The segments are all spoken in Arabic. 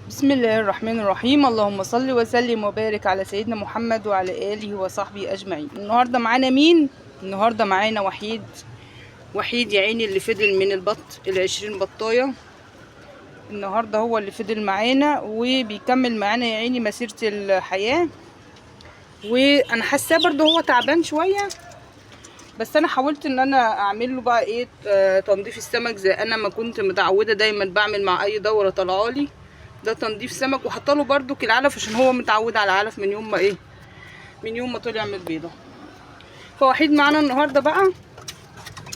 بسم الله الرحمن الرحيم. اللهم صل وسلم وبارك على سيدنا محمد وعلى آله وصحبه أجمعين. النهاردة معانا مين؟ النهاردة معانا وحيد يا عيني اللي فضل من البط 20 بطاية. النهاردة هو اللي فضل معانا وبيكمل معانا يا عيني مسيرة الحياة. وأنا حاساه برضه هو تعبان شوية، بس أنا حاولت إن أنا أعمل له بقى إيه تنظيف السمك زي أنا ما كنت متعودة دايما بعمل مع أي دورة طالعالي. ده تنظيف سمك، وحطله برضو العلف عشان هو متعود على العلف من يوم ما من يوم ما طلع من البيضه. فوحيد معانا النهارده بقى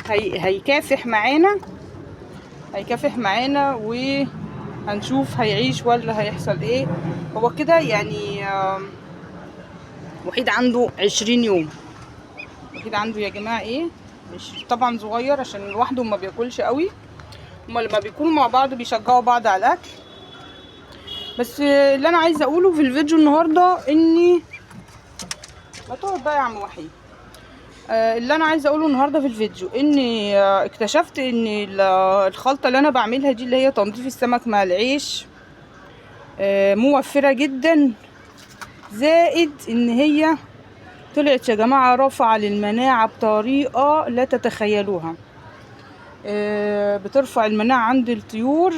هيكافح معانا وهنشوف هيعيش ولا هيحصل ايه. هو كده يعني وحيد عنده 20 يوم. وحيد عنده يا جماعه مش طبعا صغير عشان لوحده ما بياكلش قوي. هما لما بيكونوا مع بعض بيشجعوا بعض على الاكل. بس اللي انا عايزه اقوله في الفيديو النهارده اني ما تقعد بقى يا عم وحيد. اللي انا عايزه اقوله النهارده في الفيديو اني اكتشفت ان الخلطه اللي انا بعملها دي اللي هي تنظيف السمك مع العيش موفره جدا، زائد ان هي طلعت يا جماعه رافعه للمناعه بطريقه لا تتخيلوها. بترفع المناعه عند الطيور.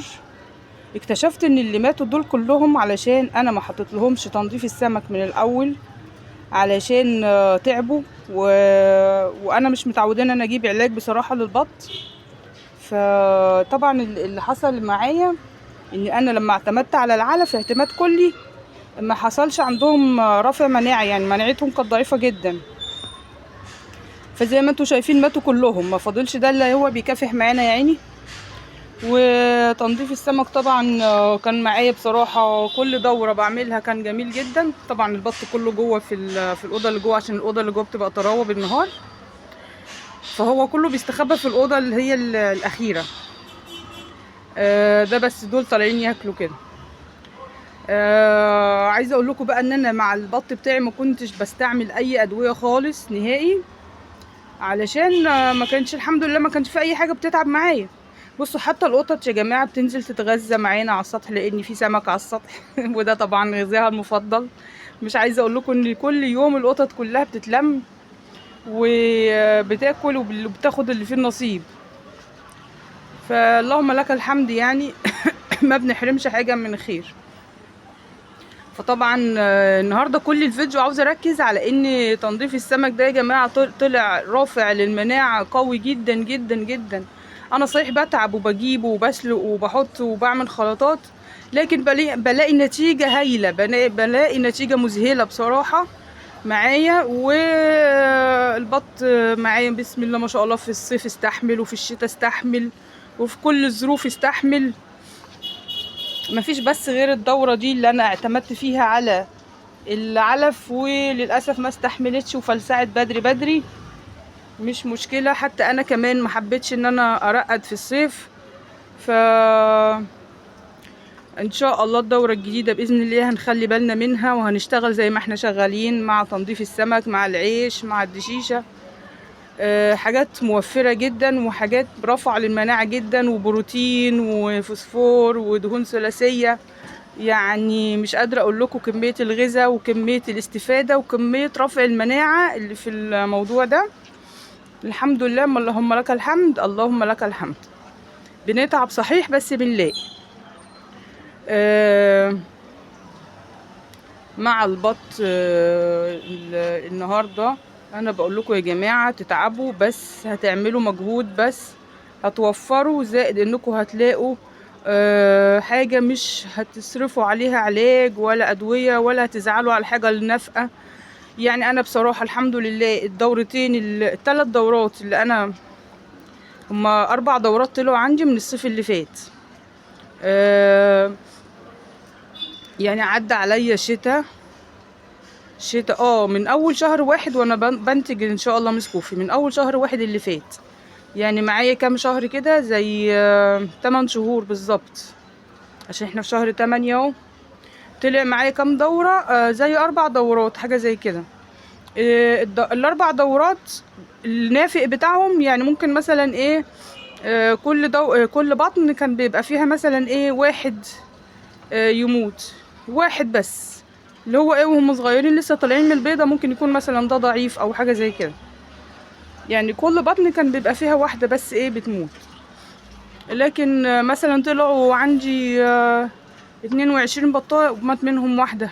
اكتشفت ان اللي ماتوا دول كلهم علشان انا ما حطيت لهمش تنظيف السمك من الاول، علشان تعبوا وانا مش متعوده ان انا اجيب علاج بصراحه للبط. فطبعا اللي حصل معايا ان انا لما اعتمدت على العلف اعتماد كلي ما حصلش عندهم رفع مناعي، يعني مناعتهم كانت ضعيفه جدا. فزي ما انتم شايفين ماتوا كلهم، ما فاضلش ده اللي هو بيكافح معانا يا عيني. وتنظيف السمك طبعا كان معايا بصراحه كل دوره بعملها كان جميل جدا. طبعا البط كله جوه في الاوضه اللي جوه، عشان الاوضه اللي جوه بتبقى طراوه بالنهار، فهو كله بيستخبى في الاوضه اللي هي الاخيره. ده بس دول طالعين ياكلوا كده. عايزه اقول لكم بقى ان انا مع البط بتاعي ما كنتش بستعمل اي ادويه خالص نهائي، علشان ما كانش الحمد لله ما كانش في اي حاجه بتتعب معايا. بصوا حتى القطط يا جماعه بتنزل تتغذى معانا على السطح لان في سمك على السطح وده طبعا غذائها المفضل. مش عايزه اقول لكم ان كل يوم القطط كلها بتتلم وبتاكل وبتاخد اللي فيه النصيب. فاللهم لك الحمد يعني ما بنحرمش حاجه من خير. فطبعا النهارده كل الفيديو عاوزه اركز على ان تنظيف السمك ده يا جماعه طلع رافع للمناعه قوي جدا جدا جدا. انا صحيح بتعب وبجيبه وبسلق وبحط وبعمل خلطات، لكن بلاقي نتيجه هايله، بلاقي نتيجه مذهله بصراحه معايا. والبط معايا بسم الله ما شاء الله، في الصيف استحمل وفي الشتاء استحمل وفي كل الظروف استحمل. مفيش بس غير الدورة دي اللي انا اعتمدت فيها على العلف وللأسف ما استحملتش وفلسعت بدري بدري. مش مشكلة، حتى انا كمان ما حبيتش ان انا ارقد في الصيف. ف ان شاء الله الدورة الجديدة بإذن الله هنخلي بالنا منها وهنشتغل زي ما احنا شغالين مع تنظيف السمك مع العيش مع الدشيشة. حاجات موفرة جدا وحاجات رافعة للمناعة جدا، وبروتين وفوسفور ودهون ثلاثية. يعني مش قادرة اقول لكم كمية الغذاء وكمية الاستفادة وكمية رفع المناعة اللي في الموضوع ده. الحمد لله، اللهم لك الحمد، اللهم لك الحمد. بنتعب صحيح بس بنلاقي. مع البط النهارده انا بقول لكم يا جماعه تتعبوا بس هتعملوا مجهود، بس هتوفروا، زائد انكم هتلاقوا حاجه مش هتصرفوا عليها علاج ولا ادويه ولا هتزعلوا على الحاجه النافقه. يعني انا بصراحه الحمد لله الثلاث دورات اللي انا هما 4 دورات طلعوا عندي من الصيف اللي فات. يعني عدى عليا شتاء من اول شهر 1 وانا بنتج ان شاء الله مسكوفي من اول شهر 1 اللي فات. يعني معايا كام شهر كده زي 8 شهور بالظبط، عشان احنا في شهر 8 اهو. طلع معايا كام دورة زي 4 دورات حاجة زي كده. ال4 دورات النافق بتاعهم يعني ممكن مثلا كل بطن كان بيبقى فيها مثلا 1 يموت واحد بس، اللي هو ايه وهم صغيرين لسه طالعين من البيضة، ممكن يكون مثلا ده ضعيف او حاجة زي كده. يعني كل بطن كان بيبقى فيها واحدة بس ايه بتموت. لكن مثلا طلعوا عندي 22 بطاية ومات منهم واحدة،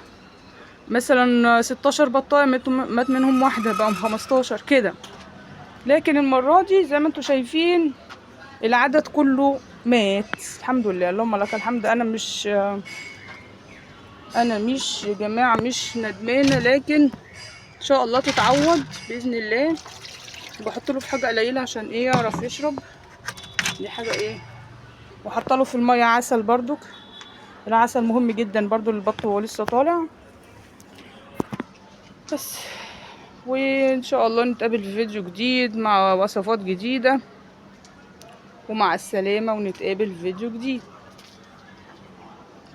مثلا 16 بطاية مات منهم واحدة، بقوا 15 كده. لكن المرة دي زي ما انتوا شايفين العدد كله مات، الحمد لله، اللهم لك الحمد. انا مش يا جماعة مش ندمانة، لكن ان شاء الله تتعوض باذن الله. بحط له في حاجة قليلة عشان ايه يعرف يشرب، دي حاجة ايه. وحط له في المية عسل برضك، العسل مهم جدا برضو للبط وهو لسه طالع. بس وان شاء الله نتقابل في فيديو جديد مع وصفات جديدة، ومع السلامة، ونتقابل في فيديو جديد.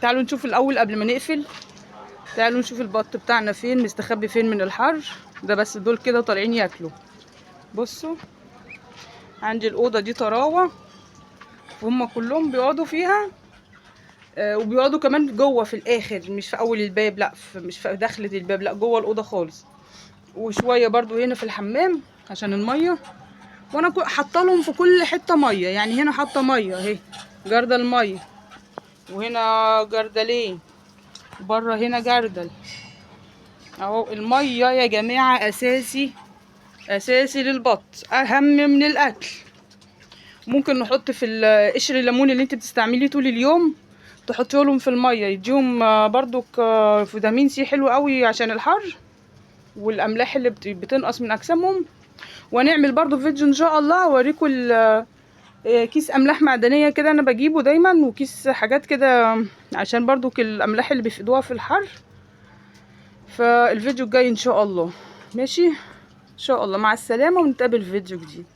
تعالوا نشوف الاول قبل ما نقفل، تعالوا نشوف البط بتاعنا فين مستخبي فين من الحر ده. بس دول كده طالعين ياكلوا. بصوا عندي الاوضه دي طراوه، وهم كلهم بيقعدوا فيها، وبيقعدوا كمان جوه في الاخر، مش في اول الباب، لا مش في دخلة الباب، لا جوه الاوضه خالص. وشويه برضو هنا في الحمام عشان الميه. وانا حاطه لهم في كل حته ميه، يعني هنا حاطه ميه اهي، جردل ميه، وهنا جردلين، بره هنا جردل اهو. الميه يا جماعه اساسي، اساسي للبط، اهم من الاكل. ممكن نحط في قشر الليمون اللي انت بتستعمليه طول اليوم، تحطيه لهم في الميه، يديهم برضو فيتامين سي حلو قوي عشان الحر، والاملاح اللي بتنقص من اجسامهم. ونعمل برضو فيديو ان شاء الله اوريكم كيس املاح معدنيه كده انا بجيبه دايما، وكيس حاجات كده عشان برضو الاملاح اللي بيفقدوها في الحر. فالفيديو الجاي ان شاء الله. ماشي ان شاء الله، مع السلامه، ونتقابل في فيديو جديد.